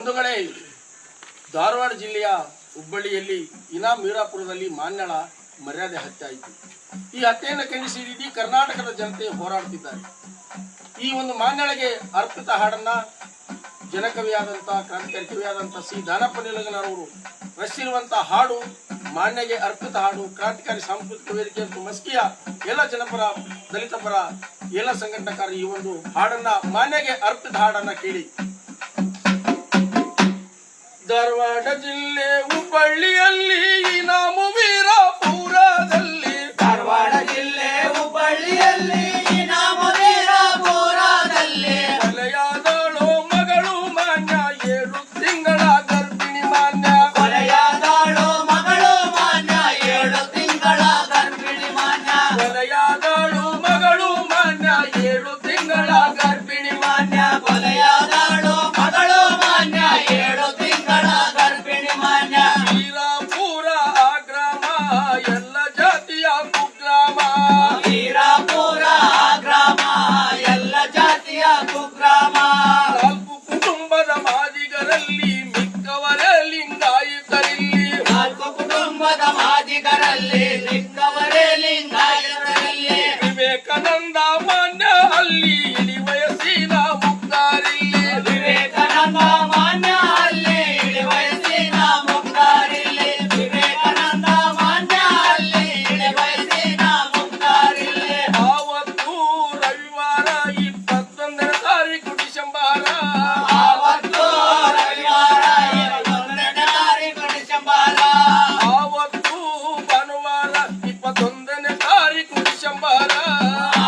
ಬಂಧುಗಳೇ, ಧಾರವಾಡ ಜಿಲ್ಲೆಯ ಹುಬ್ಬಳ್ಳಿಯಲ್ಲಿ ಇನಾಂ ಮೀರಾಪುರದಲ್ಲಿ ಮಾನ್ಯಳ ಮರ್ಯಾದೆ ಹತ್ಯೆ ಆಯಿತು. ಈ ಹತ್ಯೆಯನ್ನು ಖಂಡಿಸಿ ಇಡೀ ಕರ್ನಾಟಕದ ಜನತೆ ಹೋರಾಡುತ್ತಿದ್ದಾರೆ. ಈ ಒಂದು ಮಾನ್ಯಳಿಗೆ ಅರ್ಪಿತ ಹಾಡನ್ನ ಜನಕವಿಯಾದಂತಹ ಕ್ರಾಂತಿಕಾರಿ ಕವಿಯಾದಂತಹ ಸಿ ದಾನಪ್ಪ ನಿಲಗನವರು ರಚಿಸಿರುವಂತಹ ಹಾಡು ಮಾನ್ಯಗೆ ಅರ್ಪಿತ ಹಾಡು. ಕ್ರಾಂತಿಕಾರಿ ಸಾಂಸ್ಕೃತಿಕ ವೇದಿಕೆ ಮತ್ತು ಮಸ್ಕಿಯ ಎಲ್ಲ ಜನಪರ ದಲಿತ ಪರ ಎಲ್ಲ ಸಂಘಟನಕಾರ ಈ ಒಂದು ಹಾಡನ್ನ ಮಾನ್ಯಗೆ ಅರ್ಪಿತ ಹಾಡನ್ನ ಕೇಳಿ. ಧಾರವಾಡ ಜಿಲ್ಲೆ ಹುಬ್ಬಳ್ಳಿಯಲ್ಲಿ ಇನಾಂ ಮೀರಾಪುರದಲ್ಲಿ, ಧಾರವಾಡ ಜಿಲ್ಲೆ ಹುಬ್ಬಳ್ಳಿಯಲ್ಲಿ ಇನಾಂ ಮೀರಾಪುರದಲ್ಲಿ ಕೊಲೆಯಾದಳು ಮಗಳು ಮಾನ್ಯ 7 ತಿಂಗಳ ಗರ್ಭಿಣಿ ಮಾನ್ಯ. ಕೊಲೆಯಾದಳು ಮಗಳು ಮಾನ್ಯ 7 ತಿಂಗಳ ಗರ್ಭಿಣಿ ಮಾನ್ಯ. ಕೊಲೆಯಾದಳು ಮಗಳು ಮಾನ್ಯ 7 ತಿಂಗಳ ಗರ್ಭಿಣಿ ಮಾನ್ಯ. ಕೊಲೆಯಾದಳು ಮಗಳು ಮಾನ್ಯ 7 ತಿಂಗಳ ಗರ್ಭಿಣಿ ಮಾನ್ಯ. ವೀರಾಪುರ ಆಗ್ರಾಮ ಎಲ್ಲ ಜಾತಿಯ ಕುಗ್ರಾಮ. ವೀರಾಪುರ ಗ್ರಾಮ ಎಲ್ಲ ಜಾತಿಯ ಕುಗ್ರಾಮ. 4 ಕುಟುಂಬದ ಮಾದಿಗರಲ್ಲಿ ಮಿಕ್ಕವರೇ ಲಿಂಗಾಯಿತರಿಲ್ಲಿ. 4 ಕುಟುಂಬದ ಮಾದಿಗರಲ್ಲಿ ಲಿಂಗವರೇ ಲಿಂಗಾಯತರಲ್ಲಿ. ವಿವೇಕಾನಂದ ಮಾನ್ಯ ಅಲ್ಲಿ ಇಳಿ ವಯಸ್ಸಿನ ಮುಕ್ತಾರಿಲ್ಲಿ. ವಿವೇಕಾನಂದ ಮಾನ್ಯ ಅಲ್ಲಿ ಇಳಿ ವಯಸ್ಸಿನ ಮುಕ್ತಾರಿಲ್ಲಿ. ವಿವೇಕಾನಂದ ಮಾನ್ಯ ಅಲ್ಲಿ ಇಳಿ ವಯಸ್ಸಿನ ಮುಕ್ತಾರಿಲ್ಲಿ. ಆವತ್ತು ರವಿವಾರ 21ನೇ ತಾರೀಕು ಡಿಸೆಂಬರ್. ಆವತ್ತು ರವಿವಾರ 21ನೇ ತಾರೀಕು ಡಿಸೆಂಬರ್. ಆವತ್ತು ಭಾನುವಾರ 21ನೇ ತಾರೀಕು ಡಿಸೆಂಬರ್.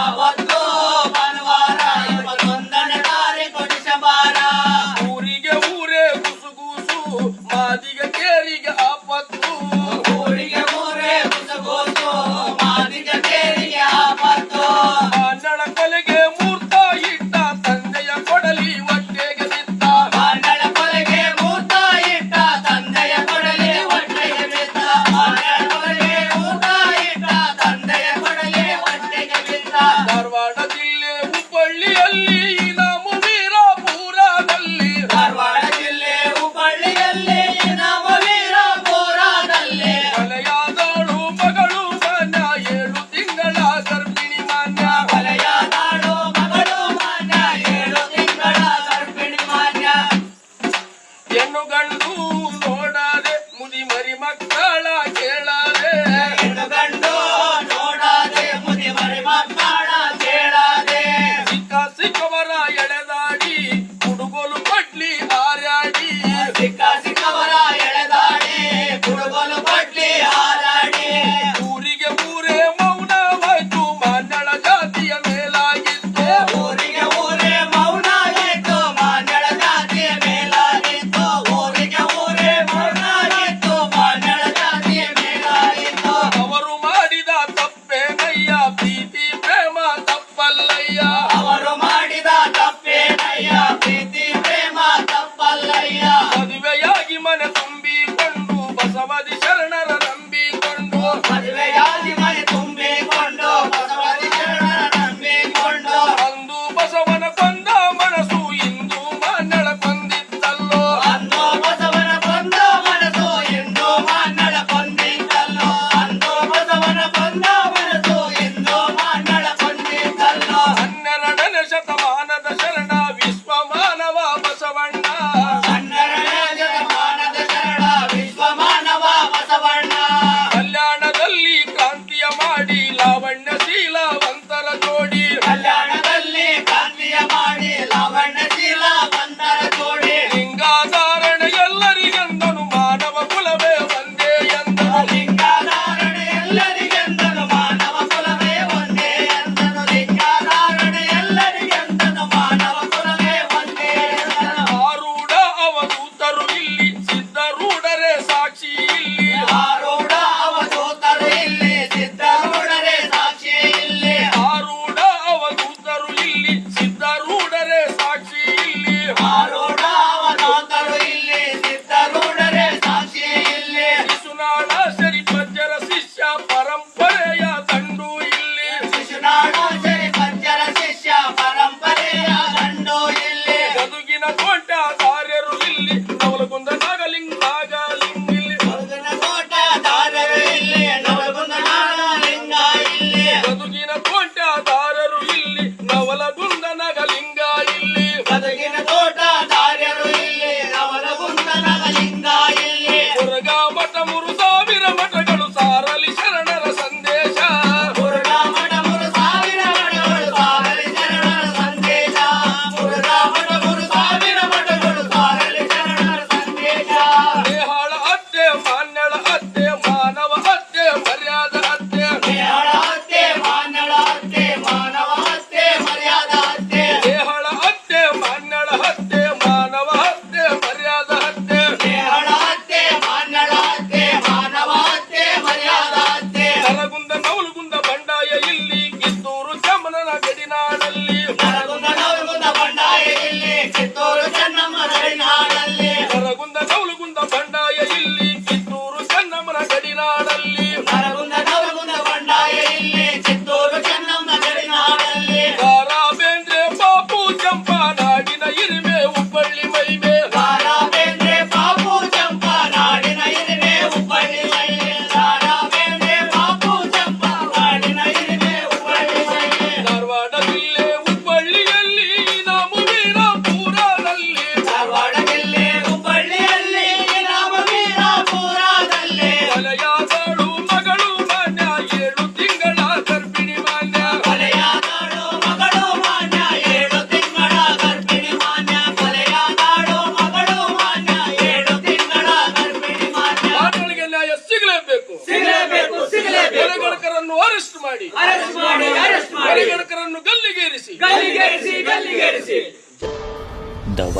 ಆವತ್ತು ಭಾನುವಾರ 21ನೇ ತಾರೀಕು ಡಿಸೆಂಬರ್. ಊರಿಗೆ ಊರೇ ಗುಸುಗುಸು ಮಾದಿಗ ಕೇರಿಗೆ ಆಪತ್ತು. ಊರಿಗೆ ಊರೇ ಗುಸಗುಸು ಮಾದಿಗ ಕೇರಿಗೆ ಆಪತ್ತು. ಮಾನ್ಯಳ ಕೊಲೆಗೆ ಮೂರ್ತ ಇಟ್ಟ ತಂದೆಯ ಕೊಡಲಿ ಹೊಟ್ಟೆಗೆ ಬಿತ್ತ. ಮಾನ್ಯಳ ಕೊಲೆಗೆ ಮೂರ್ತ ಇಟ್ಟ ತಂದೆಯ ಕೊಡಲಿ ಹೊಟ್ಟೆಗೆ ಬಿದ್ದ. ಮಾನ್ಯಳ ಕೊಲೆಗೆ ಮೂರ್ತ ಇಟ್ಟ ತಂದೆಯ ಕೊಡಲಿ ಹೊಟ್ಟೆಗೆ ಬಿದ್ದ. ಧಾರವಾಡ ಜಿಲ್ಲೆ ಹುಬ್ಬಳ್ಳಿಯಲ್ಲಿ ಇನಾಂ ಮೀರಾಪುರದಲ್ಲಿ. ಧಾರವಾಡ ಜಿಲ್ಲೆ ಹುಬ್ಬಳ್ಳಿಯಲ್ಲಿ ಇನಾಂ ಮೀರಾಪುರದಲ್ಲಿ ಕೊಲೆಯಾದಳು ಮಗಳು ಮಾನ್ಯ 7 ತಿಂಗಳ ಗರ್ಭಿಣಿ ಮಾನ್ಯ. ಕೊಲೆಯಾದಳು ಮಗಳು ಮಾನ್ಯ 7 ತಿಂಗಳ ಗರ್ಭಿಣಿ ಮಾನ್ಯ. ಹೆಣ್ಣು ಗಂಡು ನೋಡಾದೆ ಮುದಿ ಮರಿ ಮಕ್ಕಳ ಕೇಳಾದೆ. ಹೆಣ್ಣು ಗಂಡು ನೋಡಾದೆ ಮುದಿ ಮರಿ ಮಕ್ಕಳ ಕೇಳಾದೆ. ಸಿಕ್ಕವರ ಎಳೆದಾಡಿ ಕುಡುಗೋಲು ಪಡ್ಲಿ ಹಾರಾಡಿ. ಸಿಕ್ಕವರ ಎಳೆದಾಡಿ ಕುಡುಗೋಲು ಪಡ್ಲಿ ಹಾರಾಡಿ. ಊರಿಗೆ ಊರೇ ಮೌನವಾಯ್ತು ಮಾನ್ಯಳ ಜಾತಿಯ ಮೇಲಾಗಿತ್ತು. ಊರಿಗೆ ಊರೇ ಮೌನ ಇತ್ತು ಮಾನ್ಯಳ ಜಾತಿಯ ಮೇಲಾಗಿತ್ತು. ಊರಿಗೆ ಊರೇ ಮೌನ ಇತ್ತು ಮಾನ್ಯಳ ಜಾತಿಯ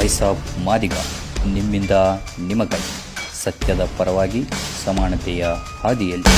ವಾಯ್ಸ್ ಆಫ್ ಮಾದಿಗ, ನಿಮ್ಮಿಂದ ನಿಮಗಾಗಿ, ಸತ್ಯದ ಪರವಾಗಿ, ಸಮಾನತೆಯ ಹಾದಿಯಲ್ಲಿ.